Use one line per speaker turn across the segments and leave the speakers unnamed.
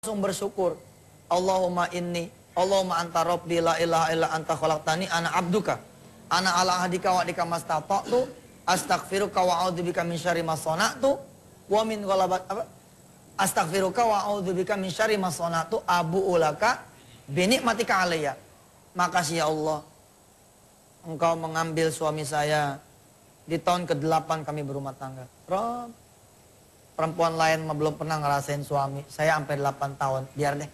langsung bersyukur. Allahumma anta rabbi la ilaha illa anta khalaqtani ana abduka. Ana ala ahdika wa adika mastata'tu astaghfiruka wa a'udzubika min syarri ma sana'tu wa min ghalabat apa? Astaghfiruka wa a'udzubika min syarri ma sana'tu abu'u laka bi ni'matika alayya. Makasih ya Allah, Engkau mengambil suami saya di tahun ke-8 kami berumah tangga. Rob, perempuan lain mah belum pernah ngerasain suami. Saya sampai 8 tahun. Biar deh.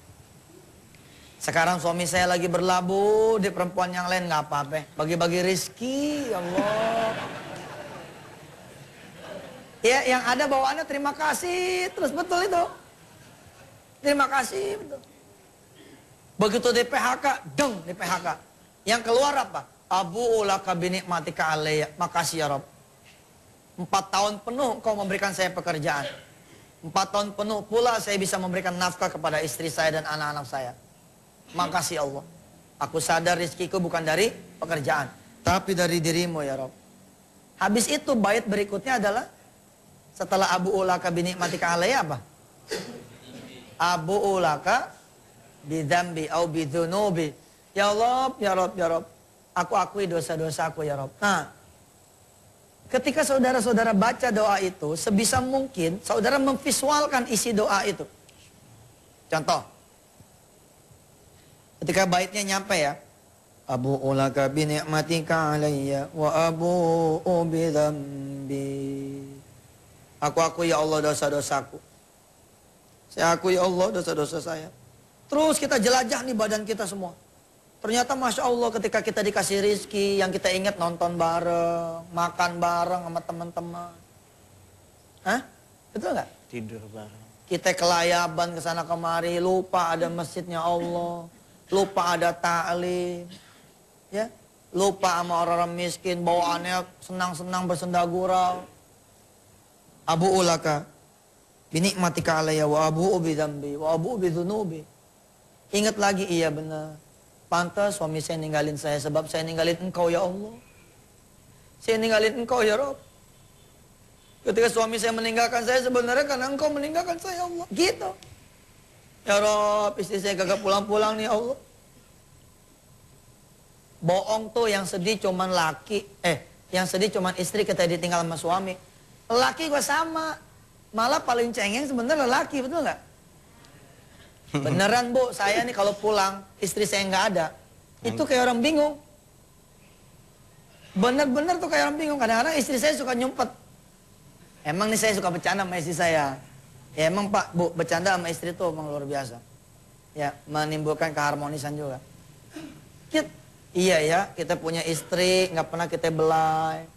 Sekarang suami saya lagi berlabuh di perempuan yang lain, nggak apa-apa. Bagi-bagi rizki, ya Allah. Ya, yang ada bawaannya terima kasih. Terus betul itu. Terima kasih, betul. Begitu di PHK, deng di PHK. Yang keluar apa? Abu ulaka binikmatika alayya. Makasih ya Rob. 4 tahun penuh kau memberikan saya pekerjaan. 4 tahun penuh pula saya bisa memberikan nafkah kepada istri saya dan anak-anak saya. Makasih Allah. Aku sadar rizkiku bukan dari pekerjaan, tapi dari dirimu ya Rob. Habis itu bait berikutnya adalah setelah Abu ulaka binikmatika alayya apa? Abu ulaka bidzambi au bidzunubi. Ya Allah, ya Rob, ya Rob. Aku akui dosa-dosaku ya Rob. Nah, ketika saudara-saudara baca doa itu, sebisa mungkin saudara memvisualkan isi doa itu. Contoh, ketika baitnya nyampe ya, Abu ulaka bi ni'matika alayya wa abu'u bi dzambi. Aku akui ya Allah dosa-dosaku. Saya akui ya Allah dosa-dosa saya. Terus kita jelajah nih badan kita semua. Ternyata Masya Allah ketika kita dikasih rizki, yang kita ingat nonton bareng, makan bareng sama teman-teman. Hah? Betul nggak?
Tidur bareng.
Kita kelayaban kesana kemari, lupa ada masjidnya Allah, lupa ada ta'lim, ya, lupa sama orang-orang miskin, bawaannya senang-senang bersenda gurau. Abu ulaka binikmatika alayya wa abu'u bidzambi wa abu'u bidzunubi. Ingat lagi, iya benar. Pantas suami saya ninggalin saya sebab saya ninggalin engkau ya Allah. Saya ninggalin engkau ya Rob. Ketika suami saya meninggalkan saya sebenarnya karena engkau meninggalkan saya ya Allah. Gitu. Ya Rob, istri saya gagap pulang-pulang nih ya Allah. Bohong tuh yang sedih cuman laki. Yang sedih cuman istri kita ditinggal sama suami. Laki gua sama. Malah paling cengeng sebenarnya laki, betul nggak? Beneran Bu, saya nih kalau pulang istri saya nggak ada, itu kayak orang bingung. Bener-bener tuh kayak orang bingung. Kadang-kadang istri saya suka nyumpet. Emang nih saya suka bercanda sama istri saya. Ya emang Pak, Bu, bercanda sama istri tuh emang luar biasa. Ya, menimbulkan keharmonisan juga. Iya ya, kita punya istri, nggak pernah kita belai.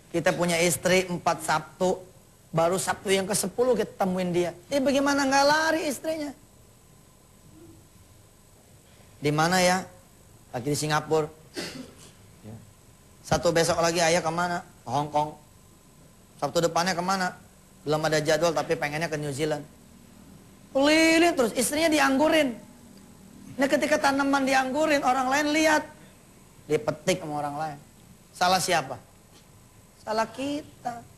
Kita punya istri 4 Sabtu. Baru Sabtu yang ke-10 kita temuin dia. Bagaimana nggak lari istrinya? Di mana ya? Lagi di Singapura. Satu besok lagi ayah kemana? Ke Hong Kong. Sabtu depannya kemana? Belum ada jadwal tapi pengennya ke New Zealand. Keliling terus, istrinya dianggurin. Nah ketika tanaman dianggurin, orang lain lihat. Dipetik sama orang lain. Salah siapa? Salah kita.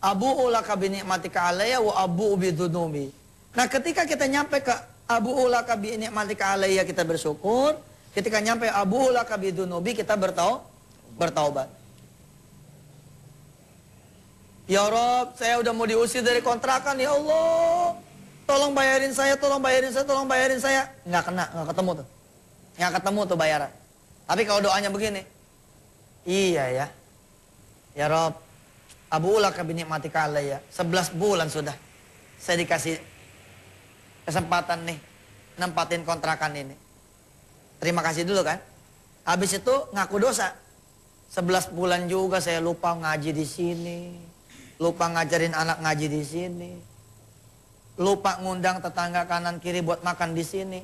Abu ulaka binikmatika alayya wa abu bidzunubi. Nah ketika kita nyampe ke Abu ulaka binikmatika alayya kita bersyukur. Ketika nyampe Abu ulaka bidzunubi kita bertaubat. Ya Rob, saya udah mau diusir dari kontrakan ya Allah. Tolong bayarin saya, tolong bayarin saya, tolong bayarin saya. Nggak kena, nggak ketemu tuh. Nggak ketemu tuh bayaran. Tapi kalau doanya begini. Iya ya. Ya Rob, Abu ulaka binikmatika alayya. 11 bulan sudah saya dikasih kesempatan nih nempatin kontrakan ini. Terima kasih dulu kan. Habis itu ngaku dosa. 11 bulan juga saya lupa ngaji di sini. Lupa ngajarin anak ngaji di sini. Lupa ngundang tetangga kanan kiri buat makan di sini.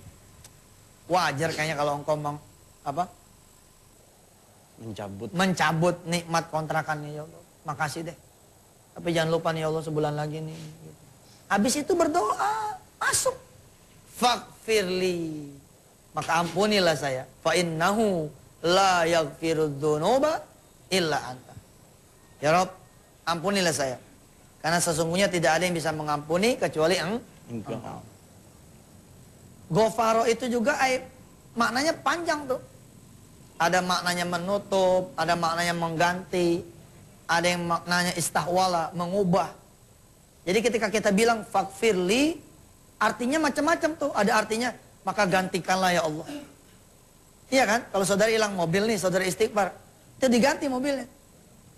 Wajar kayaknya kalau engkau mencabut nikmat kontrakannya ya Allah. Makasih deh. Tapi jangan lupa nih ya Allah sebulan lagi nih. Habis itu berdoa. Masuk. Faghfirli. Maka ampunilah saya. Fa innahu la yaghfirudz dzunuba illa anta. Ya Rob, ampunilah saya. Karena sesungguhnya tidak ada yang bisa mengampuni kecuali Engkau. Ghafaro itu juga maknanya panjang tuh. Ada maknanya menutup, ada maknanya mengganti, ada yang maknanya istahwala, mengubah. Jadi ketika kita bilang fakfirli, artinya macam-macam tuh. Ada artinya, maka gantikanlah ya Allah. Iya kan? Kalau saudara hilang mobil nih, saudara istighfar, itu diganti mobilnya.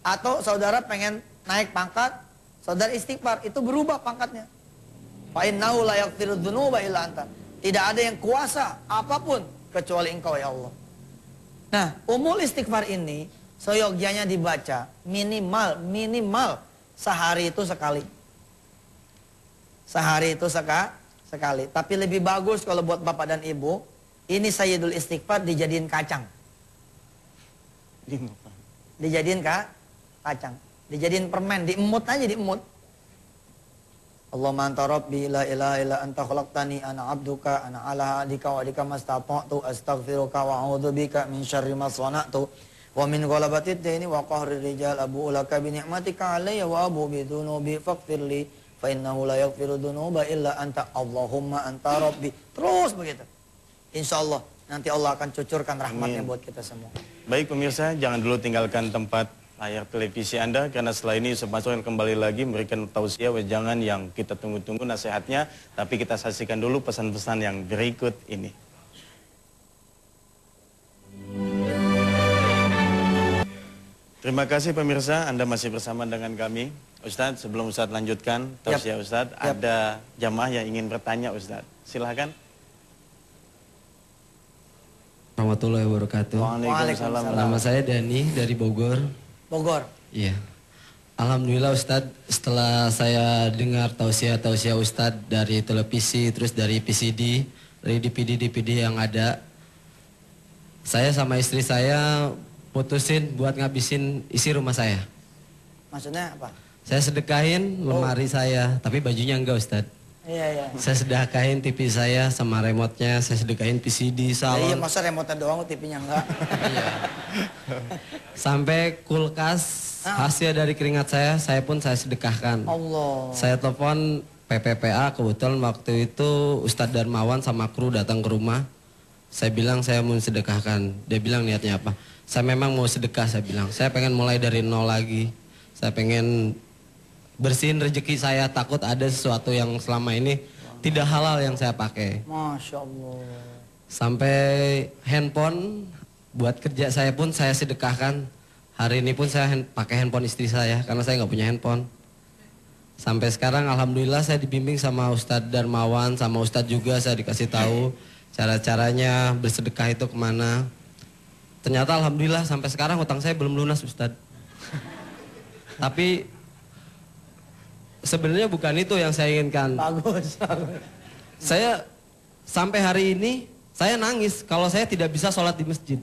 Atau saudara pengen naik pangkat, saudara istighfar, itu berubah pangkatnya. Fa innahu la yaghfiru dzunuba illa anta. Tidak ada yang kuasa apapun kecuali Engkau ya Allah. Nah, umul istighfar ini seyogyanya dibaca minimal sehari itu sekali. Sehari itu sekali. Tapi lebih bagus kalau buat bapak dan ibu, ini sayyidul istighfar dijadiin kacang. Dijadiin kacang. Dijadiin permen, diemut aja, diemut. Allahumma anta rabbi la ilaha illa anta khalaqtani ana abduka ana ala hadika wa adika mastata'tu astaghfiruka wa a'udzubika min syarri ma sana'tu wa min ghalabatid daini wa qahrir rijal abu laka bi ni'matika alayya wa abu bi dhunubi faghfirli fa innahu la yaghfiru dhunuba illa anta Allahumma anta rabbi. Terus begitu. Insyaallah nanti Allah akan cucurkan rahmatnya buat kita semua.
Baik pemirsa, jangan dulu tinggalkan tempat layar televisi Anda, karena setelah ini Ustaz Mansur akan kembali lagi memberikan tausiah wejangan yang kita tunggu-tunggu nasihatnya, tapi kita saksikan dulu pesan-pesan yang berikut ini. Terima kasih pemirsa, Anda masih bersama dengan kami. Ustadz, sebelum Ustadz lanjutkan tausiah Ustadz, ada jamaah yang ingin bertanya Ustadz. Silahkan.
Warahmatullahi wabarakatuh.
Waalaikumsalam.
Nama saya Dani dari Bogor.
Bogor.
Iya. Alhamdulillah Ustadz, setelah saya dengar tausiah-tausiah Ustadz dari televisi, terus dari PCD, dari DVD-DVD yang ada, saya sama istri saya putusin buat ngabisin isi rumah saya.
Maksudnya apa?
Saya sedekahin lemari saya, tapi bajunya enggak Ustadz.
Iya.
Saya sedekahin TV saya sama remote-nya, saya sedekahin PCD, salon.
Iya, masa remote doang, TV-nya enggak.
Iya. Sampai kulkas hasil dari keringat saya pun saya sedekahkan.
Allah.
Saya telepon PPPA, kebetulan waktu itu Ustadz Darmawan sama kru datang ke rumah. Saya bilang saya mau sedekahkan. Dia bilang niatnya apa? Saya memang mau sedekah, saya bilang. Saya pengen mulai dari nol lagi. Saya pengen bersihin rezeki saya, takut ada sesuatu yang selama ini tidak halal yang saya pakai.
Masya Allah.
Sampai handphone buat kerja saya pun saya sedekahkan. Hari ini pun saya pakai handphone istri saya karena saya nggak punya handphone. Sampai sekarang alhamdulillah saya dibimbing sama Ustadz Darmawan, sama Ustadz juga saya dikasih tahu cara-caranya bersedekah itu kemana. Ternyata alhamdulillah sampai sekarang hutang saya belum lunas Ustadz. Tapi sebenarnya bukan itu yang saya inginkan.
Bagus.
Saya sampai hari ini saya nangis kalau saya tidak bisa sholat di masjid.